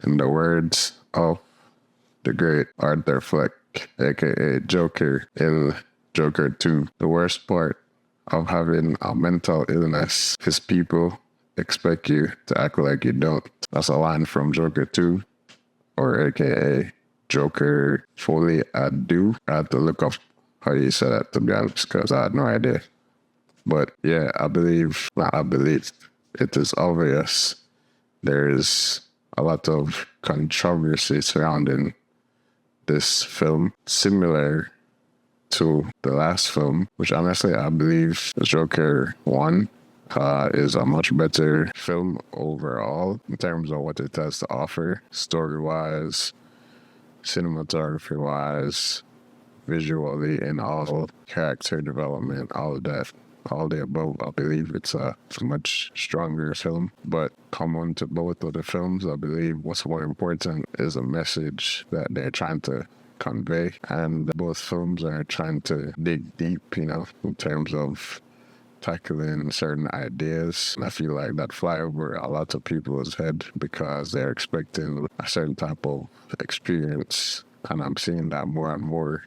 In the words of the great Arthur Fleck, aka Joker, in Joker 2, the worst part of having a mental illness is people expect you to act like you don't. That's a line from Joker 2, or aka Joker Folie at Deux. I had to look up how you said that, to be honest, because I had no idea. But yeah, I believe it is obvious there is a lot of controversy surrounding this film, similar to the last film, which honestly I believe Joker 1 is a much better film overall in terms of what it has to offer, story-wise, cinematography-wise, visually, and all character development, all of that. All the above, I believe it's a much stronger film. But common to both of the films, I believe what's more important is a message that they're trying to convey. And both films are trying to dig deep, in terms of tackling certain ideas. And I feel like that fly over a lot of people's head because they're expecting a certain type of experience. And I'm seeing that more and more.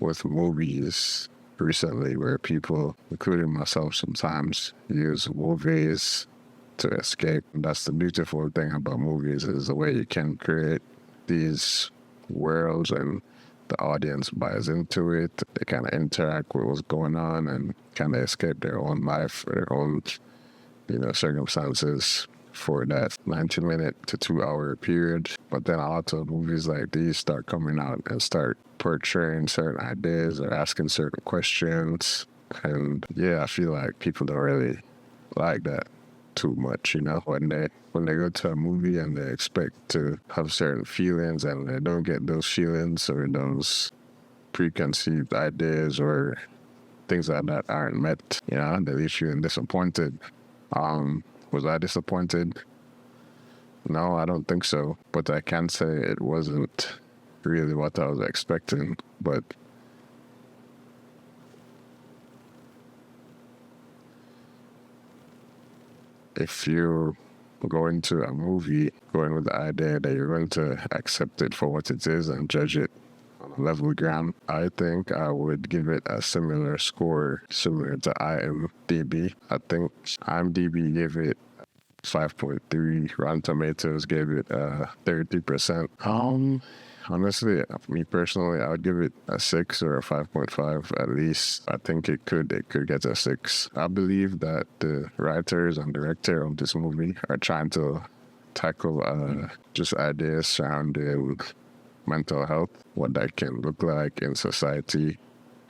With movies recently, where people, including myself sometimes, use movies to escape. And that's the beautiful thing about movies, is the way you can create these worlds and the audience buys into it. They kind of interact with what's going on and kind of escape their own life, their own, circumstances for that 90-minute to 2-hour period. But then a lot of movies like these start coming out and start portraying certain ideas or asking certain questions. And yeah, I feel like people don't really like that too much, when they go to a movie and they expect to have certain feelings and they don't get those feelings or those preconceived ideas or things like that aren't met, they leave feeling disappointed. Was I disappointed? No, I don't think so. But I can say it wasn't really what I was expecting. But if you go into a movie going with the idea that you're going to accept it for what it is and judge it on a level ground, I think I would give it a similar score, similar to IMDb. I think IMDb gave it 5.3. Rotten Tomatoes gave it 33%. Honestly, me personally, I would give it a 6 or a 5.5 at least. I think it could get a 6. I believe that the writers and director of this movie are trying to tackle just ideas surrounding mental health, what that can look like in society,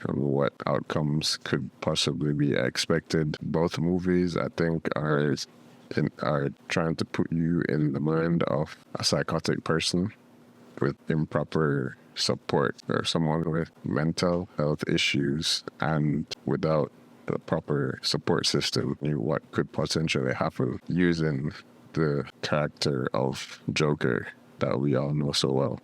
and what outcomes could possibly be expected. Both movies, I think, are trying to put you in the mind of a psychotic person with improper support, or someone with mental health issues, and without the proper support system, what could potentially happen using the character of Joker that we all know so well.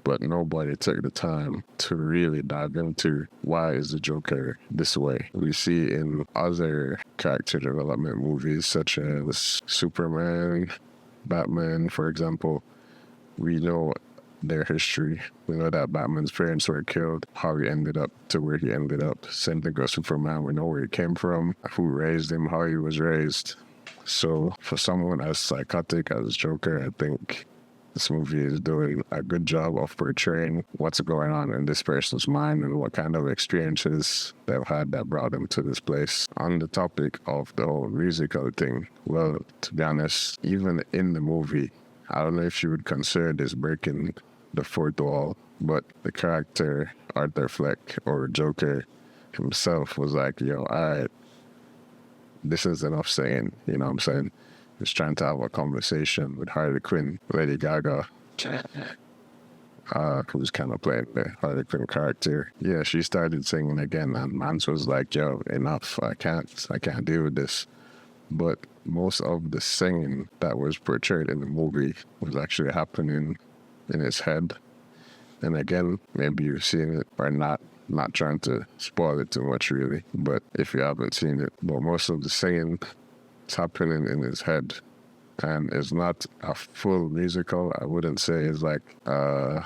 But nobody took the time to really dive into why is the Joker this way. We see in other character development movies such as Superman, Batman, for example, we know their history. We know that Batman's parents were killed, how he ended up to where he ended up. Same thing with Superman. We know where he came from, who raised him, how he was raised. So for someone as psychotic as Joker, I think this movie is doing a good job of portraying what's going on in this person's mind and what kind of experiences they've had that brought them to this place. On the topic of the whole musical thing, well, to be honest, even in the movie, I don't know if you would consider this breaking the fourth wall, but the character Arthur Fleck, or Joker himself, was like, yo, all right, this is enough saying, you know what I'm saying? He's trying to have a conversation with Harley Quinn, Lady Gaga, who's kind of playing the Harley Quinn character. Yeah, she started singing again, and Mans was like, yo, enough, I can't deal with this. But most of the singing that was portrayed in the movie was actually happening in his head. And again, maybe you've seen it or not trying to spoil it too much really, but if you haven't seen it, but most of the singing what's happening in his head. And it's not a full musical. I wouldn't say it's like the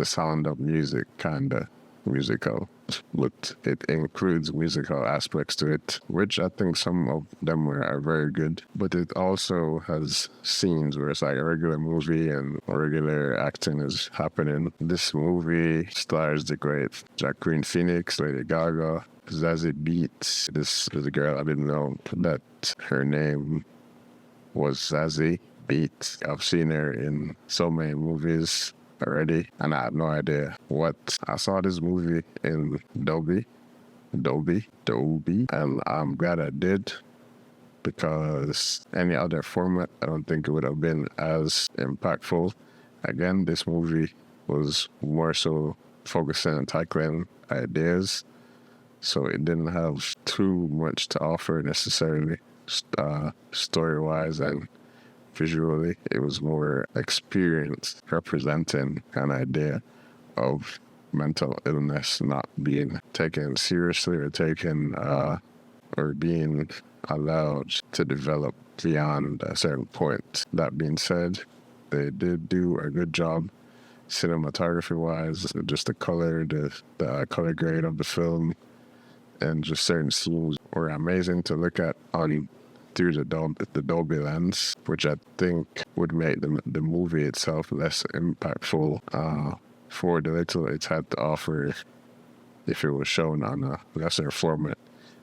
Sound of Music kind of musical, but it includes musical aspects to it, which I think some of them are very good. But it also has scenes where it's like a regular movie and regular acting is happening. This movie stars the great Joaquin Phoenix, Lady Gaga, Zazie Beetz. This is a girl I didn't know that her name was Zazie Beetz. I've seen her in so many movies already, and I had no idea what. I saw this movie in Dolby, and I'm glad I did, because any other format, I don't think it would have been as impactful. Again, this movie was more so focusing on tackling ideas, so it didn't have too much to offer necessarily, story-wise and visually. It was more experience representing an idea of mental illness not being taken seriously or taken or being allowed to develop beyond a certain point. That being said, they did do a good job cinematography-wise. Just the color, the color grade of the film, and just certain scenes were amazing to look at on through the Dolby lens, which I think would make the movie itself less impactful for the little it had to offer if it was shown on a lesser format,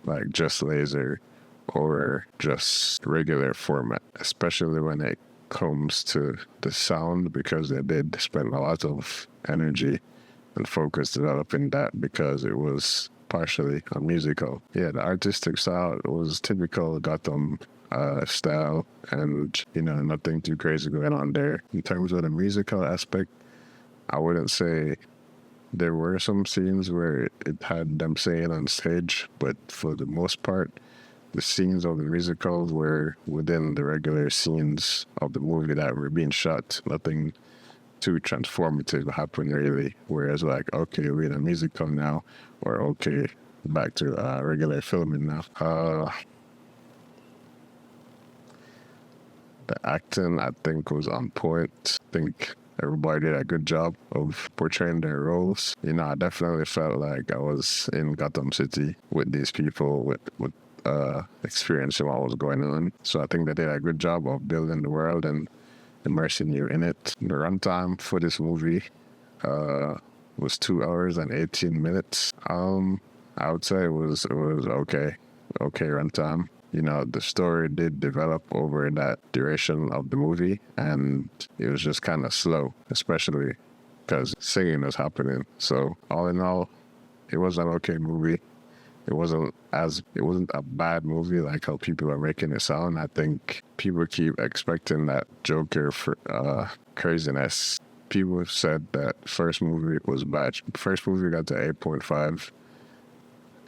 like just laser or just regular format, especially when it comes to the sound, because they did spend a lot of energy and focus developing that, because it was partially a musical. Yeah, the artistic style was typical Gotham style, and nothing too crazy going on there. In terms of the musical aspect, I wouldn't say there were some scenes where it had them singing on stage, but for the most part, the scenes of the musicals were within the regular scenes of the movie that were being shot. Nothing too transformative happened really. Whereas like, okay, we're in a musical now, or okay, back to regular filming now. The acting, I think, was on point. I think everybody did a good job of portraying their roles. I definitely felt like I was in Gotham City with these people, with experiencing what was going on. So I think they did a good job of building the world and immersing you in it. The runtime for this movie was 2 hours and 18 minutes. I would say it was okay runtime. The story did develop over that duration of the movie, and it was just kind of slow, especially because singing was happening. So all in all, it was an okay movie. It wasn't a bad movie like how people are making it sound. I think people keep expecting that Joker for craziness. People have said that first movie was bad. First movie got to 8.5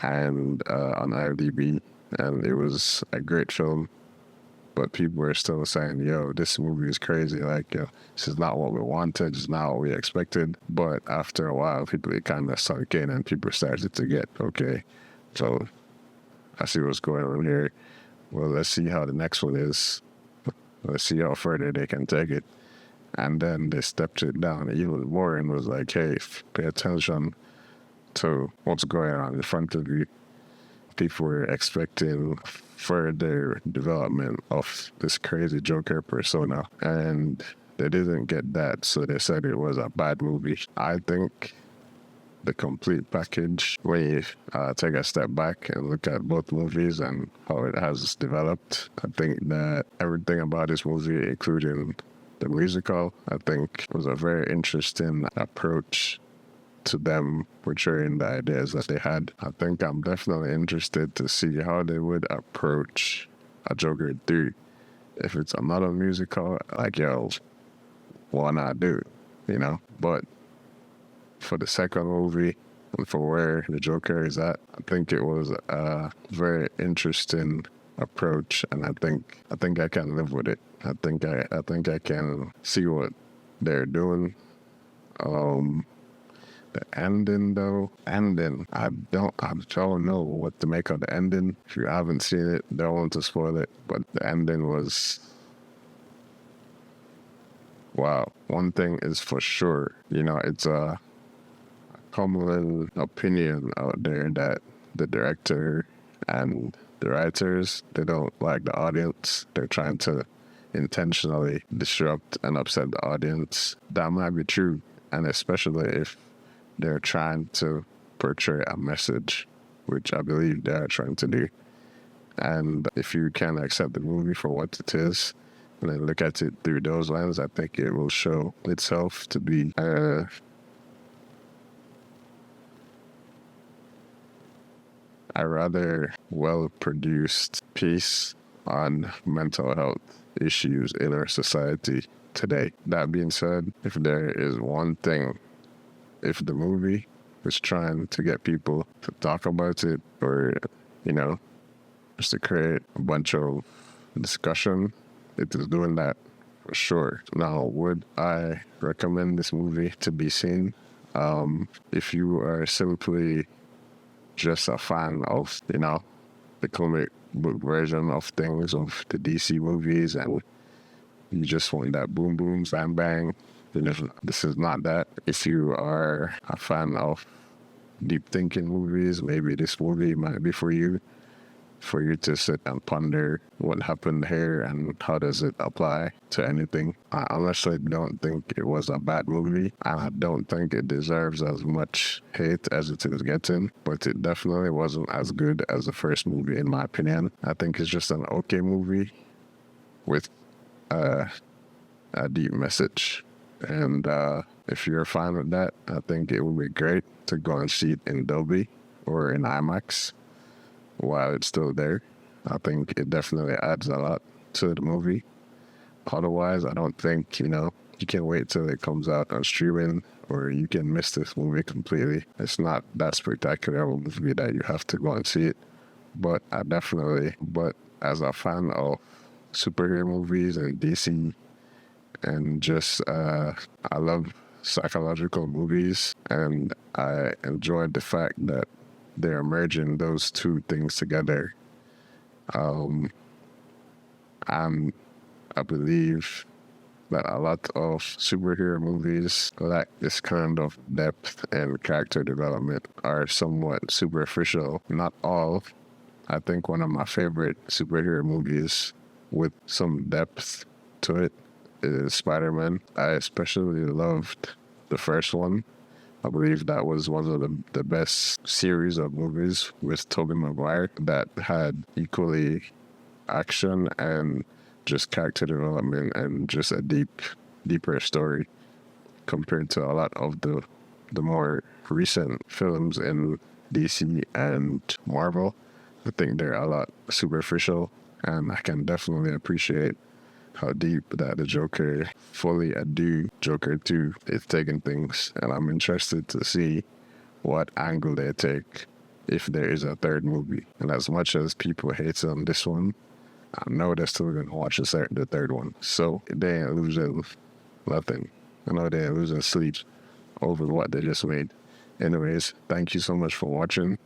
and on IMDb, and it was a great film. But people are still saying, yo, this movie is crazy. Like, yo, this is not what we wanted. It's not what we expected. But after a while, people kind of sunk in, and people started to get, okay, so I see what's going on here. Well, let's see how the next one is. Let's see how further they can take it. And then they stepped it down even more and was like, hey, pay attention to what's going on in front of you. People were expecting further development of this crazy Joker persona, and they didn't get that, so they said it was a bad movie. I think the complete package, when you take a step back and look at both movies and how it has developed, I think that everything about this movie, including the musical, I think was a very interesting approach to them portraying the ideas that they had. I think I'm definitely interested to see how they would approach a Joker 3. If it's another musical, like, yo, why not do it, But for the second movie, and for where the Joker is at, I think it was a very interesting approach, and I think I can live with it. I think I can see what they're doing. The ending though, I don't know what to make of the ending. If you haven't seen it, don't want to spoil it, but the ending was, wow. One thing is for sure, it's a common opinion out there that the director and the writers, they don't like the audience. They're trying to intentionally disrupt and upset the audience. That might be true, and especially if they're trying to portray a message, which I believe they're trying to do. And if you can accept the movie for what it is, and then look at it through those lenses, I think it will show itself to be a rather well-produced piece on mental health issues in our society today. That being said, if there is one thing, if the movie is trying to get people to talk about it, or, just to create a bunch of discussion, it is doing that for sure. Now, would I recommend this movie to be seen? If you are simply just a fan of, the comic book version of things, of the DC movies, and you just want that boom boom, bang bang, this is not that. If you are a fan of deep thinking movies, maybe this movie might be for you to sit and ponder what happened here and how does it apply to anything. I honestly don't think it was a bad movie, and I don't think it deserves as much hate as it is getting, but it definitely wasn't as good as the first movie in my opinion. I think it's just an okay movie with a deep message, and if you're fine with that, I think it would be great to go and see it in Dolby or in IMAX while it's still there. I think it definitely adds a lot to the movie. Otherwise, I don't think, you can wait till it comes out on streaming, or you can miss this movie completely. It's not that spectacular of a movie that you have to go and see it. But as a fan of superhero movies and DC, and just, I love psychological movies, and I enjoyed the fact that they're merging those two things together. And I believe that a lot of superhero movies lack this kind of depth and character development, are somewhat superficial. Not all. I think one of my favorite superhero movies with some depth to it is Spider-Man. I especially loved the first one. I believe that was one of the best series of movies with Tobey Maguire that had equally action and just character development and just a deeper story compared to a lot of the more recent films in DC and Marvel. I think they're a lot superficial, and I can definitely appreciate how deep that the Joker, Folie, Joker 2 is taking things, and I'm interested to see what angle they take if there is a third movie. And as much as people hate on this one, I know they're still going to watch the third one. So they ain't losing nothing. I know they ain't losing sleep over what they just made. Anyways, thank you so much for watching.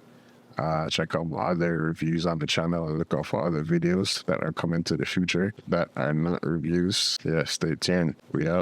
Check out my other reviews on the channel and look out for other videos that are coming to the future that are not reviews. Yeah, stay tuned. We out.